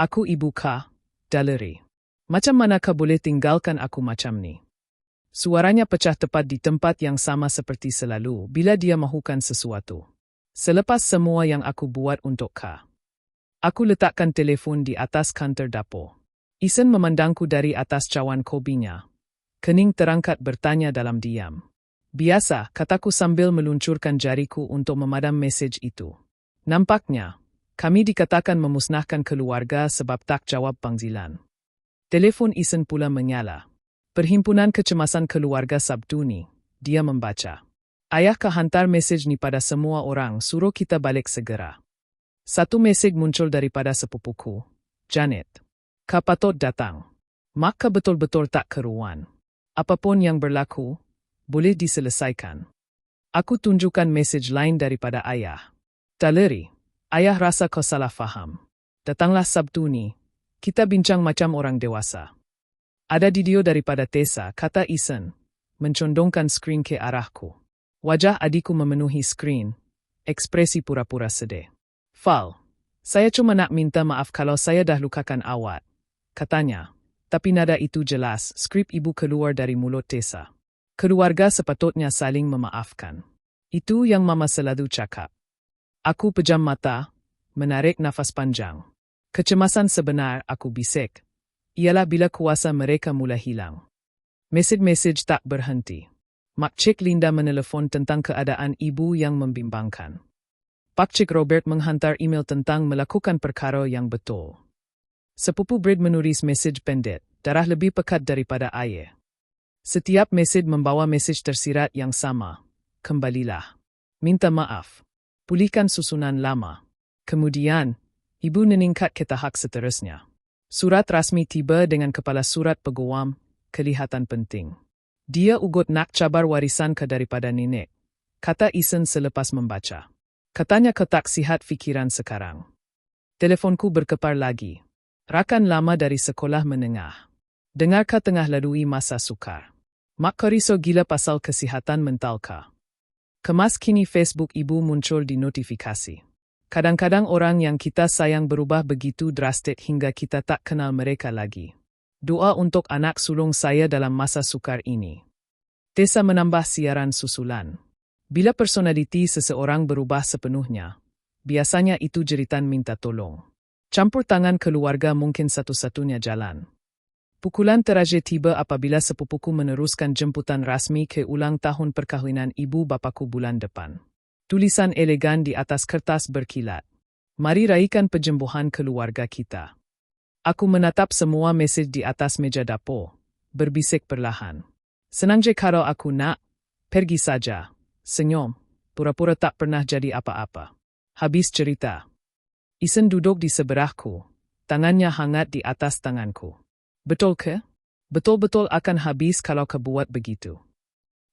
Aku ibu kah, Dalari. Macam manakah boleh tinggalkan aku macam ni? Suaranya pecah tepat di tempat yang sama seperti selalu bila dia mahukan sesuatu. Selepas semua yang aku buat untuk kau. Aku letakkan telefon di atas kantor dapur. Isen memandangku dari atas cawan kopinya. Kening terangkat bertanya dalam diam. Biasa, kataku sambil meluncurkan jariku untuk memadam mesej itu. Nampaknya, kami dikatakan memusnahkan keluarga sebab tak jawab panggilan. Telefon Isen pula menyala. Perhimpunan Kecemasan Keluarga Sabtu ni, dia membaca. Ayah kau hantar mesej ni pada semua orang, suruh kita balik segera. Satu mesej muncul daripada sepupuku, Janet. Kau patut datang. Maka betul-betul tak keruan. Apapun yang berlaku, boleh diselesaikan. Aku tunjukkan mesej lain daripada ayah. Dalari, ayah rasa kau salah faham. Datanglah Sabtu ni, kita bincang macam orang dewasa. Ada video daripada Tessa, kata Isen, mencondongkan skrin ke arahku. Wajah adikku memenuhi skrin, ekspresi pura-pura sedih. Fal, saya cuma nak minta maaf kalau saya dah lukakan awak, katanya. Tapi nada itu jelas, skrip ibu keluar dari mulut Tessa. Keluarga sepatutnya saling memaafkan. Itu yang mama selalu cakap. Aku pejam mata, menarik nafas panjang. Kecemasan sebenar, aku bisik, ialah bila kuasa mereka mula hilang. Mesej-mesej tak berhenti. Makcik Linda menelefon tentang keadaan ibu yang membimbangkan. Pakcik Robert menghantar email tentang melakukan perkara yang betul. Sepupu Brad menulis mesej pendek, darah lebih pekat daripada air. Setiap mesej membawa mesej tersirat yang sama. Kembalilah. Minta maaf. Pulihkan susunan lama. Kemudian, ibu meningkat ke tahap seterusnya. Surat rasmi tiba dengan kepala surat peguam, kelihatan penting. Dia ugut nak cabar warisan ke daripada nenek, kata Isen selepas membaca. Katanya ketak sihat fikiran sekarang. Telefonku berkepar lagi. Rakan lama dari sekolah menengah. Dengarkah tengah lalui masa sukar? Mak Koriso gila pasal kesihatan mental ka. Kemas kini Facebook ibu muncul di notifikasi. Kadang-kadang orang yang kita sayang berubah begitu drastik hingga kita tak kenal mereka lagi. Doa untuk anak sulung saya dalam masa sukar ini. Tessa menambah siaran susulan. Bila personaliti seseorang berubah sepenuhnya, biasanya itu jeritan minta tolong. Campur tangan keluarga mungkin satu-satunya jalan. Pukulan terakhir tiba apabila sepupuku meneruskan jemputan rasmi ke ulang tahun perkahwinan ibu bapaku bulan depan. Tulisan elegan di atas kertas berkilat. Mari raikan penyembuhan keluarga kita. Aku menatap semua mesej di atas meja dapur, berbisik perlahan. Senang je kalau aku nak, pergi saja. Senyum, pura-pura tak pernah jadi apa-apa. Habis cerita. Isen duduk di sebelahku, tangannya hangat di atas tanganku. Betul ke? Betul-betul akan habis kalau kau buat begitu.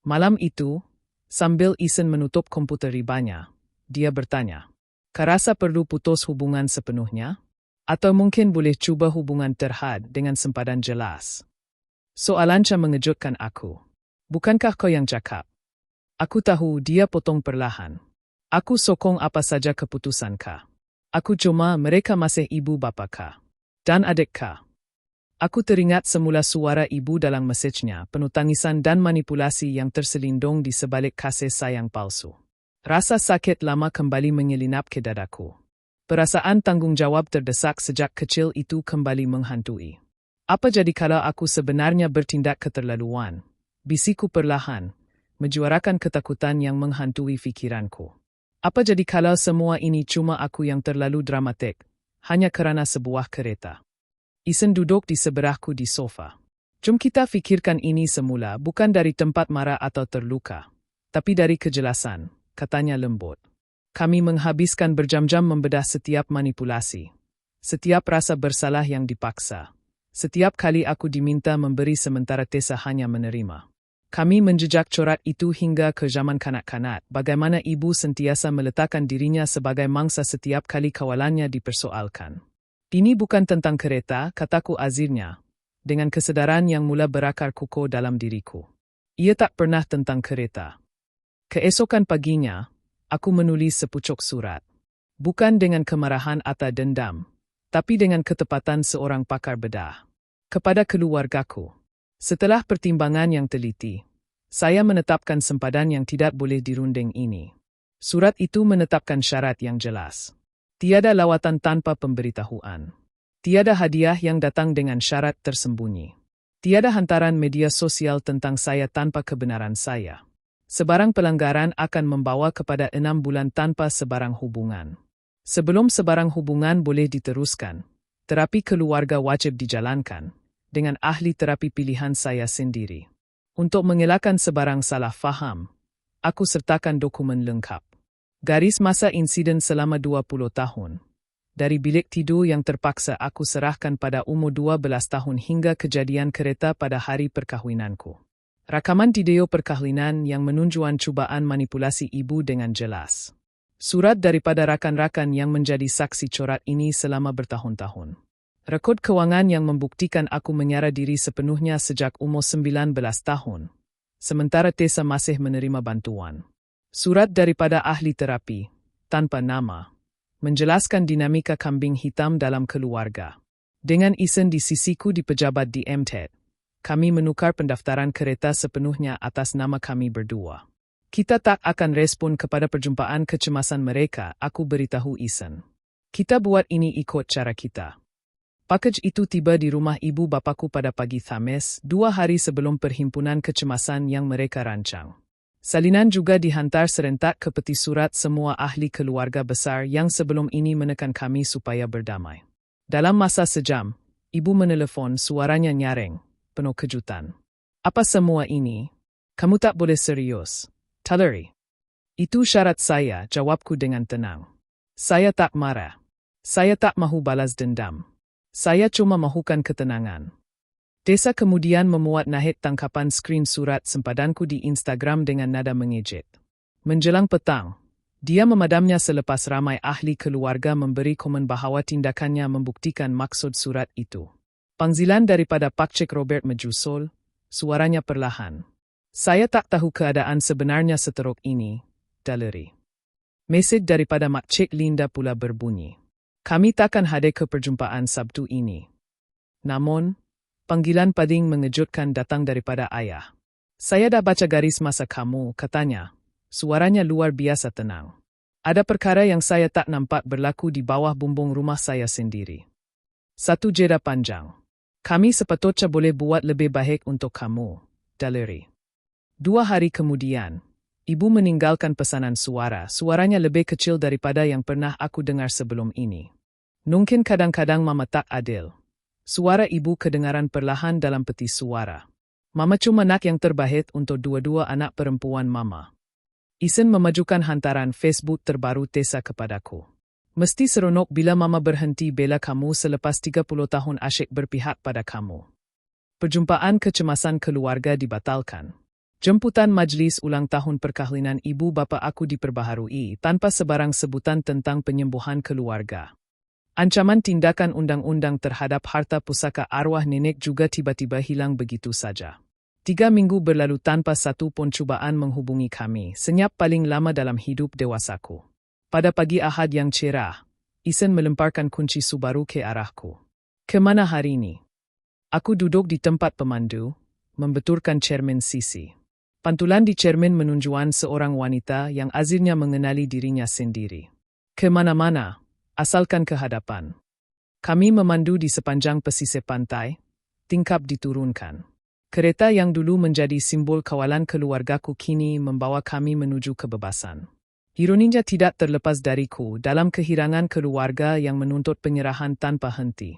Malam itu, sambil Isen menutup komputer ribanya, dia bertanya, kau rasa perlu putus hubungan sepenuhnya? Atau mungkin boleh cuba hubungan terhad dengan sempadan jelas? Soalannya mengejutkan aku. Bukankah kau yang cakap? Aku tahu dia potong perlahan. Aku sokong apa saja keputusan kau. Aku cuma mereka masih ibu bapa kau. Dan adik kau. Aku teringat semula suara ibu dalam mesejnya, penuh tangisan dan manipulasi yang terselindung di sebalik kasih sayang palsu. Rasa sakit lama kembali menyelinap ke dadaku. Perasaan tanggung jawab terdesak sejak kecil itu kembali menghantui. Apa jadi kalau aku sebenarnya bertindak keterlaluan? Bisiku perlahan, menyuarakan ketakutan yang menghantui fikiranku. Apa jadi kalau semua ini cuma aku yang terlalu dramatik, hanya kerana sebuah kereta? Isen duduk di sebelahku di sofa. Jom kita fikirkan ini semula bukan dari tempat marah atau terluka, tapi dari kejelasan, katanya lembut. Kami menghabiskan berjam-jam membedah setiap manipulasi, setiap rasa bersalah yang dipaksa, setiap kali aku diminta memberi sementara Tessa hanya menerima. Kami menjejak corak itu hingga ke zaman kanak-kanak, bagaimana ibu sentiasa meletakkan dirinya sebagai mangsa setiap kali kawalannya dipersoalkan. Ini bukan tentang kereta, kataku azirnya, dengan kesedaran yang mula berakar kukuh dalam diriku. Ia tak pernah tentang kereta. Keesokan paginya, aku menulis sepucuk surat. Bukan dengan kemarahan atau dendam, tapi dengan ketepatan seorang pakar bedah. Kepada keluargaku. Setelah pertimbangan yang teliti, saya menetapkan sempadan yang tidak boleh dirunding ini. Surat itu menetapkan syarat yang jelas. Tiada lawatan tanpa pemberitahuan. Tiada hadiah yang datang dengan syarat tersembunyi. Tiada hantaran media sosial tentang saya tanpa kebenaran saya. Sebarang pelanggaran akan membawa kepada 6 bulan tanpa sebarang hubungan. Sebelum sebarang hubungan boleh diteruskan, terapi keluarga wajib dijalankan dengan ahli terapi pilihan saya sendiri. Untuk mengelakkan sebarang salah faham, aku sertakan dokumen lengkap. Garis masa insiden selama 20 tahun. Dari bilik tidur yang terpaksa aku serahkan pada umur 12 tahun hingga kejadian kereta pada hari perkahwinanku. Rakaman video perkahwinan yang menunjukkan cubaan manipulasi ibu dengan jelas. Surat daripada rakan-rakan yang menjadi saksi corat ini selama bertahun-tahun. Rekod kewangan yang membuktikan aku menyerah diri sepenuhnya sejak umur 19 tahun. Sementara Tessa masih menerima bantuan. Surat daripada ahli terapi, tanpa nama, menjelaskan dinamika kambing hitam dalam keluarga. Dengan Isen di sisiku di pejabat di MTED, kami menukar pendaftaran kereta sepenuhnya atas nama kami berdua. Kita tak akan respon kepada perjumpaan kecemasan mereka, aku beritahu Isen. Kita buat ini ikut cara kita. Pakej itu tiba di rumah ibu bapaku pada pagi Khamis, 2 hari sebelum perhimpunan kecemasan yang mereka rancang. Salinan juga dihantar serentak ke peti surat semua ahli keluarga besar yang sebelum ini menekan kami supaya berdamai. Dalam masa sejam, ibu menelefon, suaranya nyaring, penuh kejutan. Apa semua ini? Kamu tak boleh serius. Talari. Itu syarat saya, jawabku dengan tenang. Saya tak marah. Saya tak mahu balas dendam. Saya cuma mahukan ketenangan. Tessa kemudian memuat Nahid tangkapan skrin surat sempadanku di Instagram dengan nada mengejek. Menjelang petang, dia memadamnya selepas ramai ahli keluarga memberi komen bahawa tindakannya membuktikan maksud surat itu. Panggilan daripada Pak Cik Robert menyusul, suaranya perlahan. Saya tak tahu keadaan sebenarnya seteruk ini, Daleri. Mesej daripada Mak Cik Linda pula berbunyi. Kami takkan hadir ke perjumpaan Sabtu ini. Namun, panggilan paling mengejutkan datang daripada ayah. Saya dah baca garis masa kamu, katanya. Suaranya luar biasa tenang. Ada perkara yang saya tak nampak berlaku di bawah bumbung rumah saya sendiri. Satu jeda panjang. Kami sepatutnya boleh buat lebih baik untuk kamu, Daleri. 2 hari kemudian, ibu meninggalkan pesanan suara. Suaranya lebih kecil daripada yang pernah aku dengar sebelum ini. Mungkin kadang-kadang mama tak adil. Suara ibu kedengaran perlahan dalam peti suara. Mama cuma nak yang terbaik untuk dua-dua anak perempuan mama. Isen memajukan hantaran Facebook terbaru Tessa kepadaku. Mesti seronok bila mama berhenti bela kamu selepas 30 tahun asyik berpihak pada kamu. Perjumpaan kecemasan keluarga dibatalkan. Jemputan majlis ulang tahun perkahwinan ibu bapa aku diperbaharui tanpa sebarang sebutan tentang penyembuhan keluarga. Ancaman tindakan undang-undang terhadap harta pusaka arwah nenek juga tiba-tiba hilang begitu saja. 3 minggu berlalu tanpa satu pun cubaan menghubungi kami, senyap paling lama dalam hidup dewasaku. Pada pagi Ahad yang cerah, Isen melemparkan kunci Subaru ke arahku. Kemana hari ini? Aku duduk di tempat pemandu, membeturkan cermin sisi. Pantulan di cermin menunjukkan seorang wanita yang akhirnya mengenali dirinya sendiri. Kemana-mana, asalkan ke hadapan. Kami memandu di sepanjang pesisir pantai, tingkap diturunkan. Kereta yang dulu menjadi simbol kawalan keluargaku kini membawa kami menuju kebebasan. Ironinya tidak terlepas dariku dalam kehilangan keluarga yang menuntut penyerahan tanpa henti.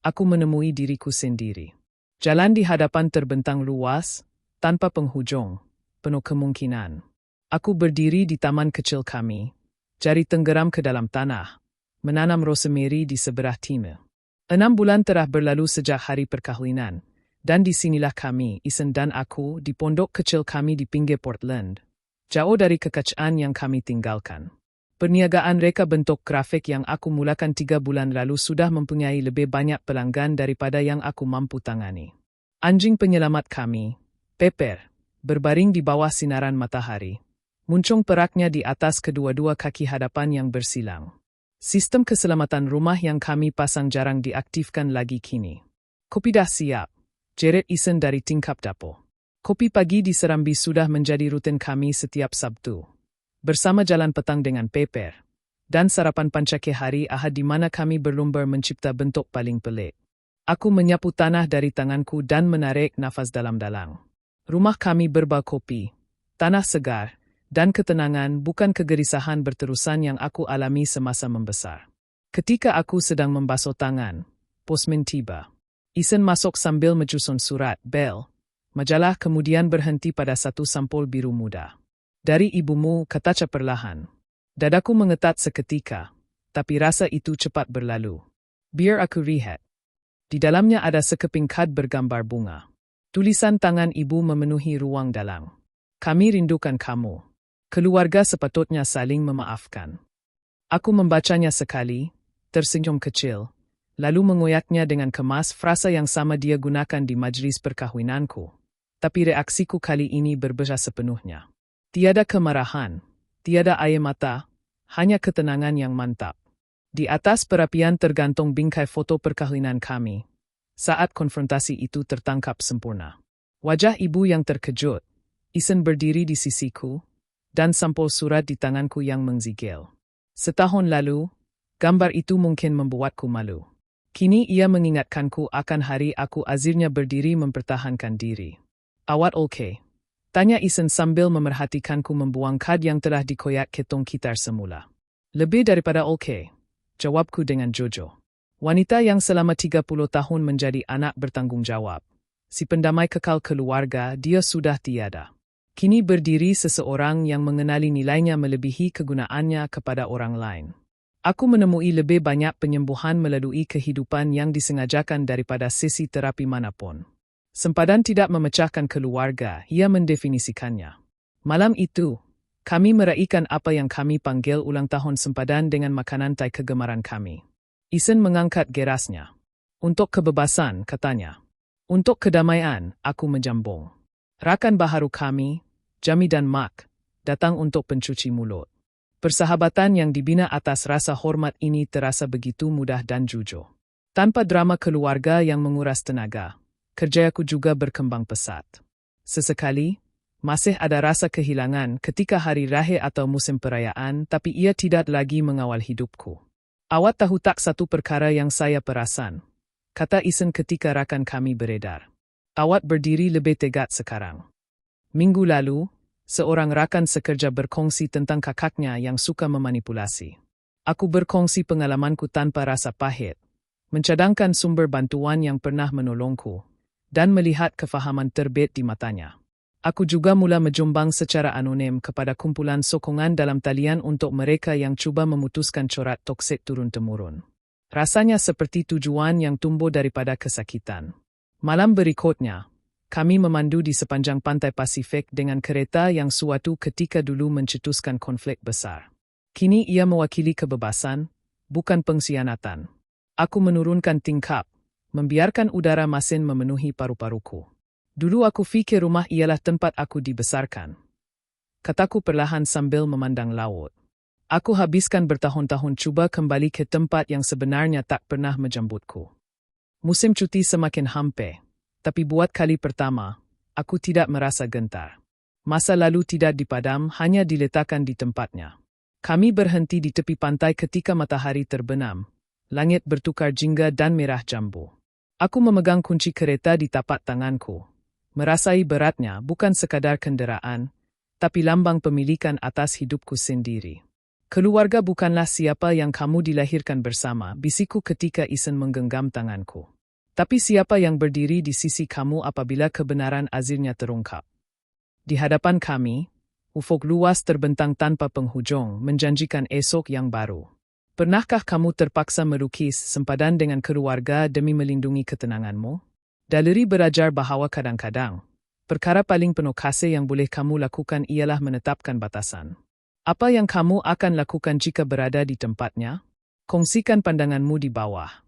Aku menemui diriku sendiri. Jalan di hadapan terbentang luas, tanpa penghujung, penuh kemungkinan. Aku berdiri di taman kecil kami, jari tenggeram ke dalam tanah, menanam rosemary di sebelah timur. 6 bulan telah berlalu sejak hari perkahwinan, dan di sinilah kami, Isen dan aku, di pondok kecil kami di pinggir Portland, jauh dari kekacauan yang kami tinggalkan. Perniagaan reka bentuk grafik yang aku mulakan 3 bulan lalu sudah mempunyai lebih banyak pelanggan daripada yang aku mampu tangani. Anjing penyelamat kami, Pepper, berbaring di bawah sinaran matahari. Muncung peraknya di atas kedua-dua kaki hadapan yang bersilang. Sistem keselamatan rumah yang kami pasang jarang diaktifkan lagi kini. Kopi dah siap, jeret Isen dari tingkap dapur. Kopi pagi di Serambi sudah menjadi rutin kami setiap Sabtu. Bersama jalan petang dengan Pepper. Dan sarapan pancake hari Ahad di mana kami berlumba mencipta bentuk paling pelik. Aku menyapu tanah dari tanganku dan menarik nafas dalam-dalam. Rumah kami berbau kopi, tanah segar, dan ketenangan bukan kegelisahan berterusan yang aku alami semasa membesar. Ketika aku sedang membasuh tangan, posmen tiba. Isen masuk sambil menyusun surat, bel. Majalah kemudian berhenti pada satu sampul biru muda. Dari ibumu, katanya perlahan. Dadaku mengetat seketika, tapi rasa itu cepat berlalu. Biar aku rehat. Di dalamnya ada sekeping kad bergambar bunga. Tulisan tangan ibu memenuhi ruang dalam. Kami rindukan kamu. Keluarga sepatutnya saling memaafkan. Aku membacanya sekali, tersenyum kecil, lalu mengoyaknya dengan kemas frasa yang sama dia gunakan di majlis perkahwinanku. Tapi reaksiku kali ini berbeda sepenuhnya. Tiada kemarahan, tiada air mata, hanya ketenangan yang mantap. Di atas perapian tergantung bingkai foto perkahwinan kami. Saat konfrontasi itu tertangkap sempurna. Wajah ibu yang terkejut, Isen berdiri di sisiku, dan sampul surat di tanganku yang menggigil. Setahun lalu, gambar itu mungkin membuatku malu. Kini ia mengingatkanku akan hari aku akhirnya berdiri mempertahankan diri. Awat oke? Tanya Isen sambil memerhatikanku membuang kad yang telah dikoyak ketong kitar semula. Lebih daripada oke, jawabku dengan jujur. Wanita yang selama 30 tahun menjadi anak bertanggung jawab. Si pendamai kekal keluarga, dia sudah tiada. Kini berdiri seseorang yang mengenali nilainya melebihi kegunaannya kepada orang lain. Aku menemui lebih banyak penyembuhan melalui kehidupan yang disengajakan daripada sesi terapi manapun. Sempadan tidak memecahkan keluarga, ia mendefinisikannya. Malam itu, kami meraihkan apa yang kami panggil ulang tahun sempadan dengan makanan Thai kegemaran kami. Isen mengangkat gerasnya. Untuk kebebasan, katanya. Untuk kedamaian, aku menjambung. Rakan baharu kami, Jami dan Mark, datang untuk pencuci mulut. Persahabatan yang dibina atas rasa hormat ini terasa begitu mudah dan jujur. Tanpa drama keluarga yang menguras tenaga, kerjaku juga berkembang pesat. Sesekali, masih ada rasa kehilangan ketika hari raya atau musim perayaan, tapi ia tidak lagi mengawal hidupku. Awak tahu tak satu perkara yang saya perasan, kata Isen ketika rakan kami beredar. Awak berdiri lebih tegak sekarang. Minggu lalu, seorang rakan sekerja berkongsi tentang kakaknya yang suka memanipulasi. Aku berkongsi pengalamanku tanpa rasa pahit, mencadangkan sumber bantuan yang pernah menolongku, dan melihat kefahaman terbit di matanya. Aku juga mula menjumbang secara anonim kepada kumpulan sokongan dalam talian untuk mereka yang cuba memutuskan corak toksik turun-temurun. Rasanya seperti tujuan yang tumbuh daripada kesakitan. Malam berikutnya, kami memandu di sepanjang pantai Pasifik dengan kereta yang suatu ketika dulu mencetuskan konflik besar. Kini ia mewakili kebebasan, bukan pengkhianatan. Aku menurunkan tingkap, membiarkan udara masin memenuhi paru-paruku. Dulu aku fikir rumah ialah tempat aku dibesarkan. Kataku perlahan sambil memandang laut. Aku habiskan bertahun-tahun cuba kembali ke tempat yang sebenarnya tak pernah menjemputku. Musim cuti semakin hampir. Tapi buat kali pertama, aku tidak merasa gentar. Masa lalu tidak dipadam, hanya diletakkan di tempatnya. Kami berhenti di tepi pantai ketika matahari terbenam. Langit bertukar jingga dan merah jambu. Aku memegang kunci kereta di tapak tanganku. Merasai beratnya bukan sekadar kenderaan, tapi lambang pemilikan atas hidupku sendiri. Keluarga bukanlah siapa yang kamu dilahirkan bersama, bisikku ketika Isen menggenggam tanganku. Tapi siapa yang berdiri di sisi kamu apabila kebenaran akhirnya terungkap. Di hadapan kami, ufuk luas terbentang tanpa penghujung, menjanjikan esok yang baru. Pernahkah kamu terpaksa melukis sempadan dengan keluarga demi melindungi ketenanganmu? Daleri belajar bahawa kadang-kadang, perkara paling penuh kasih yang boleh kamu lakukan ialah menetapkan batasan. Apa yang kamu akan lakukan jika berada di tempatnya? Kongsikan pandanganmu di bawah.